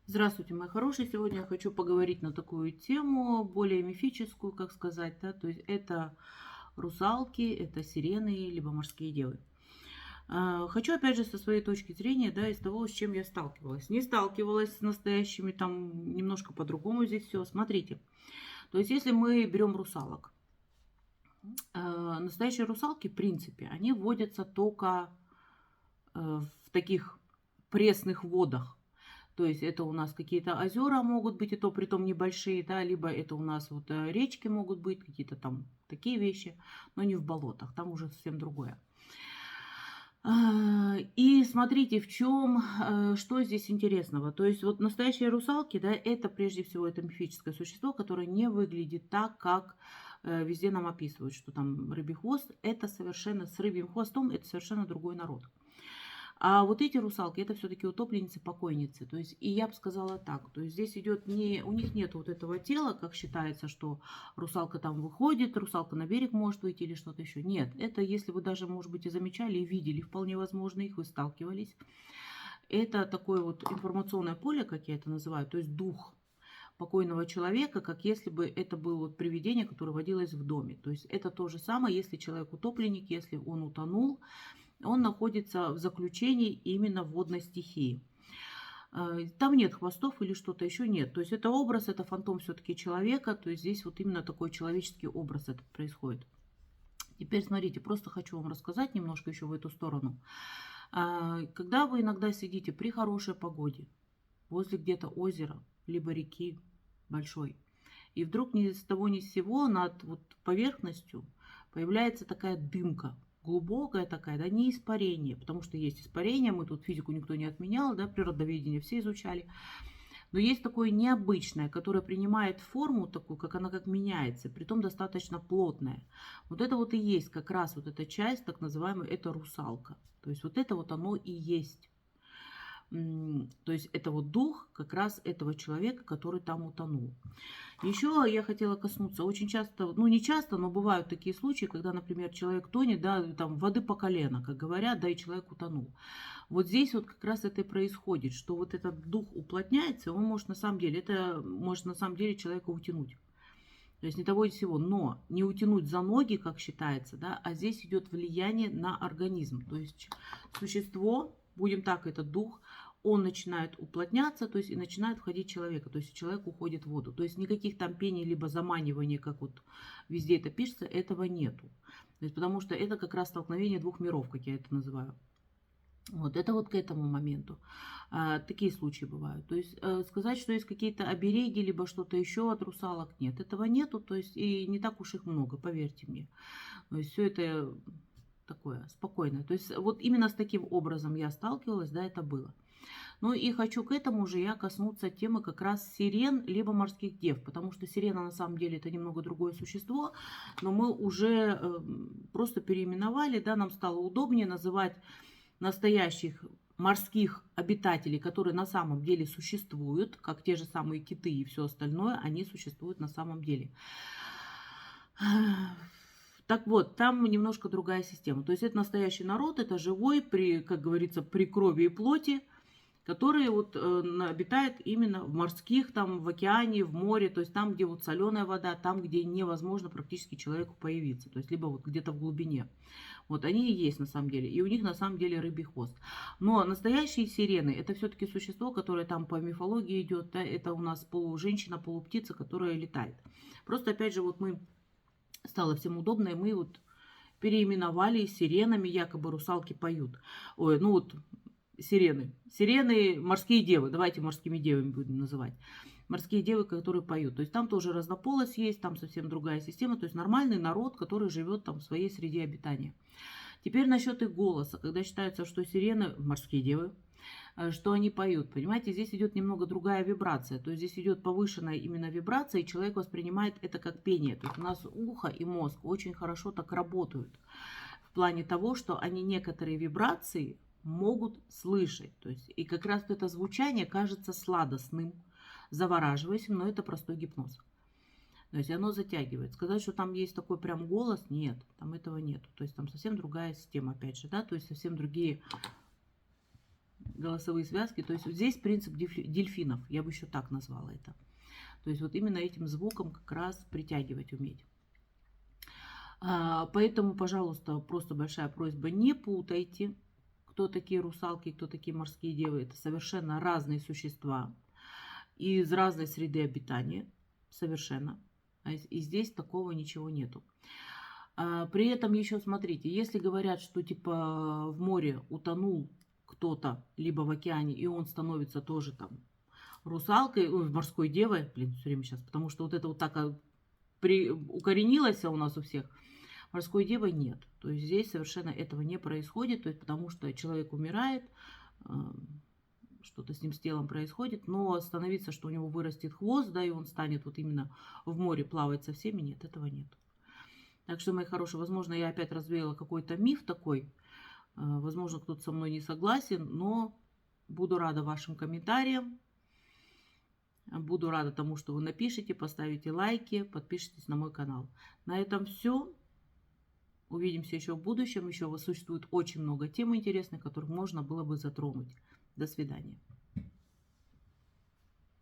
Здравствуйте, мои хорошие. Сегодня я хочу поговорить на такую тему, более мифическую, как сказать, да, то есть это русалки, это сирены, либо морские девы. Хочу опять же со своей точки зрения, да, из того, с чем я сталкивалась. Не сталкивалась с настоящими, там немножко по-другому здесь все. Смотрите, то есть если мы берем русалок, настоящие русалки, в принципе, они водятся только в таких пресных водах. То есть это у нас какие-то озера могут быть, и то притом небольшие, да, либо это у нас вот речки могут быть, какие-то там такие вещи, но не в болотах, там уже совсем другое. И смотрите, в чем, что здесь интересного. То есть вот настоящие русалки, да, это прежде всего это мифическое существо, которое не выглядит так, как везде нам описывают, что там рыбий хвост. Это совершенно с рыбьим хвостом, это совершенно другой народ. А вот эти русалки — это все таки утопленницы-покойницы. То есть, и я бы сказала так, то есть здесь идет не у них нет вот этого тела, как считается, что русалка там выходит, русалка на берег может выйти или что-то еще. Нет, это если вы даже, может быть, и замечали, и видели, вполне возможно, их, вы сталкивались. Это такое вот информационное поле, как я это называю, то есть дух покойного человека, как если бы это было вот привидение, которое водилось в доме. То есть это то же самое, если человек утопленник, если он утонул, он находится в заключении именно в водной стихии. Там нет хвостов или что-то еще нет. То есть это образ, это фантом все-таки человека. То есть здесь вот именно такой человеческий образ этот происходит. Теперь смотрите, просто хочу вам рассказать немножко еще в эту сторону. Когда вы иногда сидите при хорошей погоде, возле где-то озера, либо реки большой, и вдруг ни с того ни с сего над вот поверхностью появляется такая дымка, глубокая такая, да, не испарение, потому что есть испарение, мы тут физику никто не отменял, да, природоведение все изучали, но есть такое необычное, которое принимает форму такую, как она как меняется, притом достаточно плотная. Вот это вот и есть как раз вот эта часть, так называемая, это русалка. То есть вот это вот оно и есть. То есть это вот дух как раз этого человека, который там утонул. Еще я хотела коснуться, очень часто, ну не часто, но бывают такие случаи, когда, например, человек тонет, да, там воды по колено, как говорят, да, и человек утонул. Вот здесь вот как раз это и происходит, что вот этот дух уплотняется, он может на самом деле, это может на самом деле человека утянуть. То есть не того и всего, но не утянуть за ноги, как считается, да, а здесь идет влияние на организм. То есть существо, будем так, это дух, он начинает уплотняться, то есть и начинает входить человека, то есть человек уходит в воду. То есть никаких там пений либо заманиваний, как вот везде это пишется, этого нету. То есть, потому что это как раз столкновение двух миров, как я это называю. Вот это вот к этому моменту. Такие случаи бывают. То есть сказать, что есть какие-то обереги, либо что-то еще от русалок, нет. Этого нету, то есть и не так уж их много, поверьте мне. То есть все это такое спокойное. То есть вот именно с таким образом я сталкивалась, да, это было. Ну и хочу к этому же я коснуться темы как раз сирен, либо морских дев, потому что сирена на самом деле это немного другое существо, но мы уже просто переименовали, да, нам стало удобнее называть настоящих морских обитателей, которые на самом деле существуют, как те же самые киты и все остальное, они существуют на самом деле. Так вот, там немножко другая система. То есть это настоящий народ, это живой, при, как говорится, при крови и плоти, которые вот обитают именно в морских, там в океане, в море, то есть там, где вот соленая вода, там, где невозможно практически человеку появиться, то есть либо вот где-то в глубине. Вот они и есть на самом деле. И у них на самом деле рыбий хвост. Но настоящие сирены — это все-таки существо, которое там по мифологии идет. Да, это у нас полуженщина, полуптица, которая летает. Просто опять же вот мы стало всем удобно, и мы вот переименовали сиренами, якобы русалки поют. Ой, ну вот сирены. Сирены, морские девы. Давайте морскими девами будем называть. Морские девы, которые поют. То есть там тоже разнополость есть, там совсем другая система. То есть нормальный народ, который живет там в своей среде обитания. Теперь насчет их голоса. Когда считается, что сирены, морские девы, что они поют. Понимаете, здесь идет немного другая вибрация. То есть здесь идет повышенная именно вибрация, и человек воспринимает это как пение. То есть у нас ухо и мозг очень хорошо так работают. В плане того, что они некоторые вибрации могут слышать. То есть, и как раз это звучание кажется сладостным, завораживающим, но это простой гипноз. То есть оно затягивает. Сказать, что там есть такой прям голос, нет, там этого нет. То есть там совсем другая система, опять же, да, то есть совсем другие голосовые связки. То есть вот здесь принцип дельфинов, я бы еще так назвала это. То есть вот именно этим звуком как раз притягивать уметь. Поэтому, пожалуйста, просто большая просьба, не путайте, кто такие русалки, кто такие морские девы. Это совершенно разные существа из разной среды обитания. Совершенно. И здесь такого ничего нету. При этом еще смотрите, если говорят, что типа в море утонул кто-то, либо в океане, и он становится тоже там русалкой, морской девой, блин, все время сейчас, потому что вот это вот так укоренилось у нас у всех, морской девой нет. То есть здесь совершенно этого не происходит, то есть потому что человек умирает, что-то с ним с телом происходит, но становиться, что у него вырастет хвост, да, и он станет вот именно в море плавать со всеми, нет, этого нет. Так что, мои хорошие, возможно, я опять развеяла какой-то миф такой, возможно, кто-то со мной не согласен, но буду рада вашим комментариям, буду рада тому, что вы напишите, поставите лайки, подпишитесь на мой канал. На этом все. Увидимся еще в будущем. Еще существует очень много тем интересных, которых можно было бы затронуть. До свидания.